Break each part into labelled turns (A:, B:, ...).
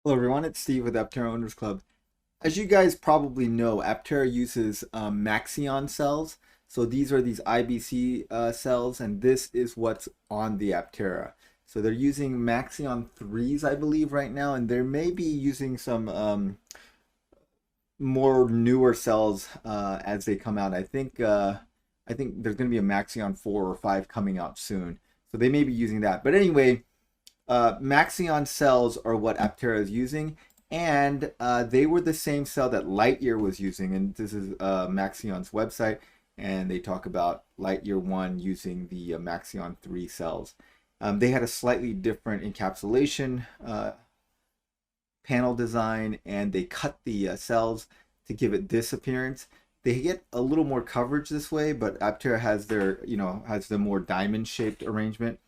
A: Hello everyone, it's Steve with Aptera Owners Club. As you guys probably know, Aptera uses Maxeon cells. So these are these IBC cells, and this is what's on the Aptera. So they're using Maxeon 3s, I believe, right now, and they may be using some more newer cells as they come out. I think there's going to be a Maxeon 4 or 5 coming out soon. So they may be using that. But anyway, Maxeon cells are what Aptera is using, and they were the same cell that Lightyear was using. And this is Maxeon's website, and they talk about Lightyear 1 using the Maxeon 3 cells. They had a slightly different encapsulation panel design, and they cut the cells to give it this appearance. They get a little more coverage this way, but Aptera has their, has the more diamond-shaped arrangement.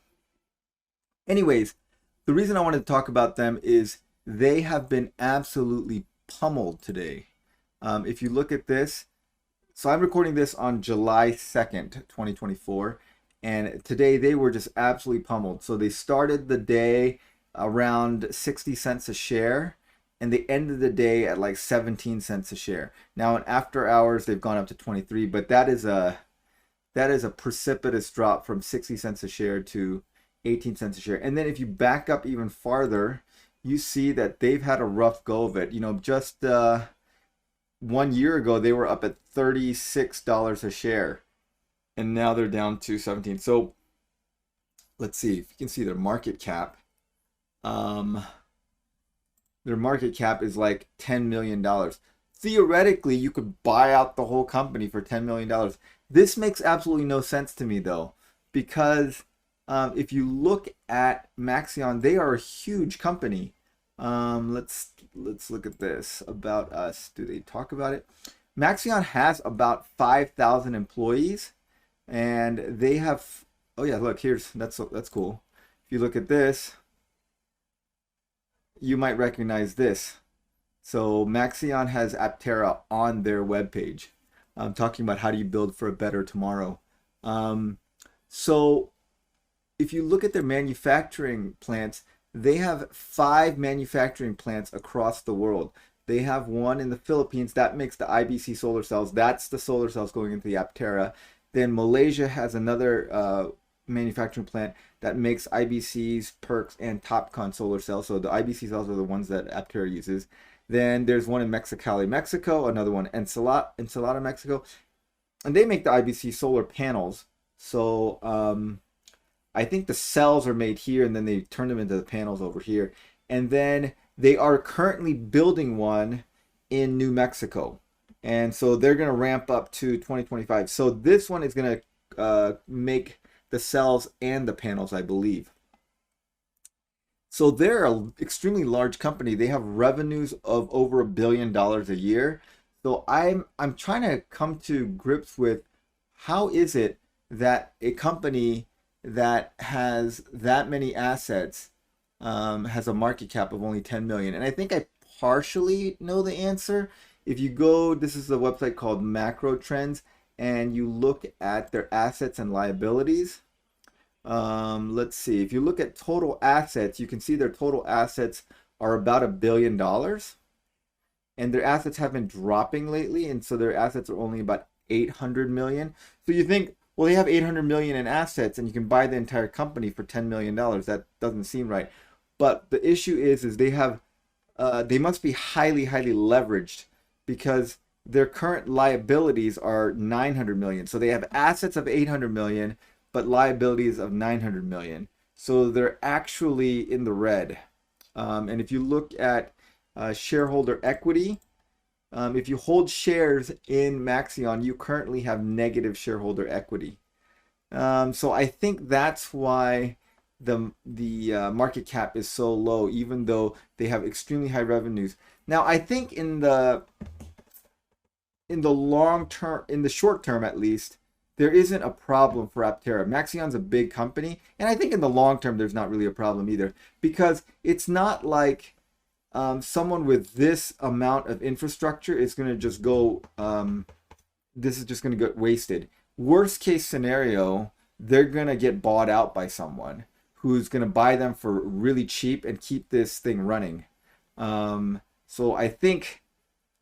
A: Anyways, the reason I wanted to talk about them is they have been absolutely pummeled today. If you look at this, so I'm recording this on July 2nd, 2024, and today they were just absolutely pummeled. So they started the day around 60 cents a share, and they ended the day at like 17 cents a share. Now in after hours, they've gone up to 23, but that is a precipitous drop from 60 cents a share to 18 cents a share. And then if you back up even farther, you see that they've had a rough go of it. Just 1 year ago, they were up at $36 a share, and now they're down to 17. So let's see if you can see their market cap. Their market cap is like $10 million. Theoretically, you could buy out the whole company for $10 million. This makes absolutely no sense to me, though, because if you look at Maxeon, they are a huge company. Let's look at this about us. Do they talk about it? Maxeon has about 5,000 employees, and they have. Oh yeah, look, that's cool. If you look at this, you might recognize this. So Maxeon has Aptera on their webpage, talking about how do you build for a better tomorrow. So if you look at their manufacturing plants, they have 5 manufacturing plants across the world. They have one in the Philippines that makes the IBC solar cells. That's the solar cells going into the Aptera. Then Malaysia has another manufacturing plant that makes IBCs, Perks, and TopCon solar cells. So the IBC cells are the ones that Aptera uses. Then there's one in Mexicali, Mexico, another one in Ensenada, Mexico. And they make the IBC solar panels. So I think the cells are made here, and then they turn them into the panels over here. And then they are currently building one in New Mexico. And so they're going to ramp up to 2025. So this one is going to make the cells and the panels, I believe. So they're an extremely large company. They have revenues of over $1 billion a year. So I'm trying to come to grips with how is it that a company that has that many assets has a market cap of only 10 million. And I think I partially know the answer. If you go, this is a website called Macro Trends, and you look at their assets and liabilities. Let's see, if you look at total assets, you can see their total assets are about $1 billion, and their assets have been dropping lately, and so their assets are only about 800 million. So you think, well, they have 800 million in assets, and you can buy the entire company for $10 million. That doesn't seem right. But the issue is they have, they must be highly leveraged, because their current liabilities are 900 million. So they have assets of 800 million, but liabilities of 900 million. So they're actually in the red. And if you look at shareholder equity, if you hold shares in Maxeon, you currently have negative shareholder equity. So I think that's why the market cap is so low, even though they have extremely high revenues. Now, I think in the long term, in the short term at least, there isn't a problem for Aptera. Maxeon's a big company, and I think in the long term there's not really a problem either, because it's not like someone with this amount of infrastructure is going to just go, this is just going to get wasted. Worst case scenario, they're going to get bought out by someone who's going to buy them for really cheap and keep this thing running. So I think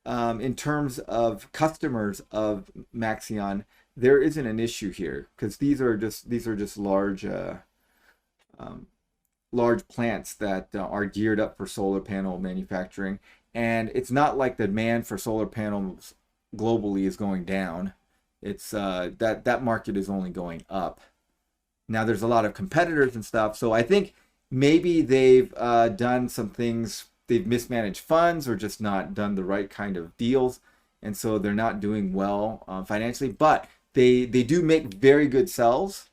A: in terms of customers of Maxeon, there isn't an issue here because these are just um, large plants that are geared up for solar panel manufacturing, and it's not like the demand for solar panels globally is going down. It's that market is only going up. Now there's a lot of competitors and stuff, so I think maybe they've done some things. They've mismanaged funds or just not done the right kind of deals, and so they're not doing well financially. But they do make very good cells,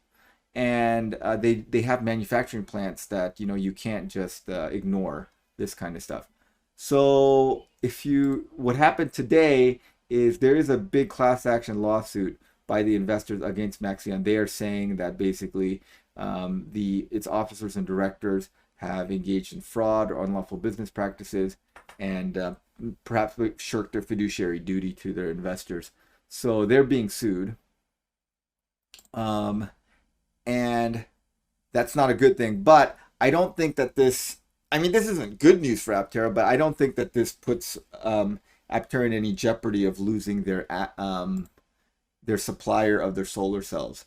A: and they have manufacturing plants that you can't just ignore this kind of stuff. So what happened today is there is a big class action lawsuit by the investors against Maxeon. They are saying that basically its officers and directors have engaged in fraud or unlawful business practices, and perhaps shirked their fiduciary duty to their investors. So they're being sued. And that's not a good thing. But I don't think that this isn't good news for Aptera, but I don't think that this puts Aptera in any jeopardy of losing their supplier of their solar cells.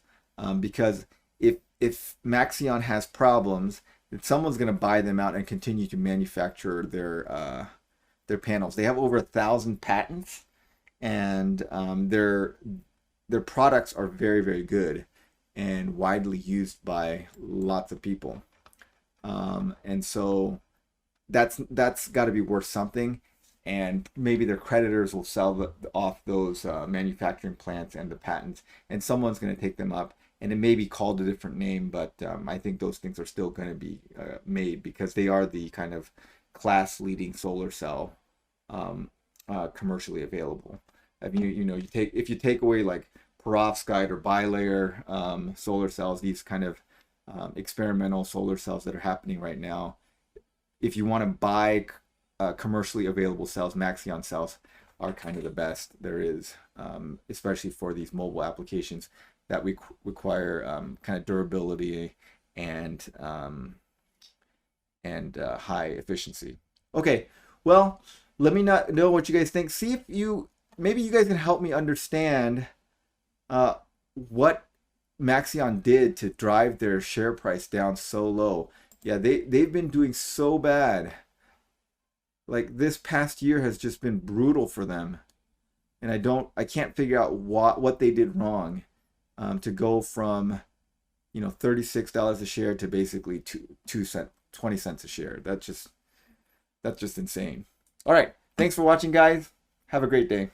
A: Because if Maxeon has problems, then someone's going to buy them out and continue to manufacture their panels. They have over 1,000 patents, and their products are very, very good and widely used by lots of people. And so that's got to be worth something. And maybe their creditors will sell off those manufacturing plants and the patents, and someone's going to take them up. And it may be called a different name, but I think those things are still going to be made because they are the kind of class-leading solar cell commercially available. I mean, if you take away like perovskite or bilayer solar cells, these kind of experimental solar cells that are happening right now, if you want to buy commercially available cells, Maxeon cells are kind of the best there is, especially for these mobile applications that require kind of durability and high efficiency. Okay, well, let me know what you guys think. See if maybe you guys can help me understand what Maxeon did to drive their share price down so low. Yeah, they've been doing so bad. Like this past year has just been brutal for them, and I can't figure out what they did wrong to go from $36 a share to basically 20 cents a share. That's just insane. All right, thanks for watching, guys. Have a great day.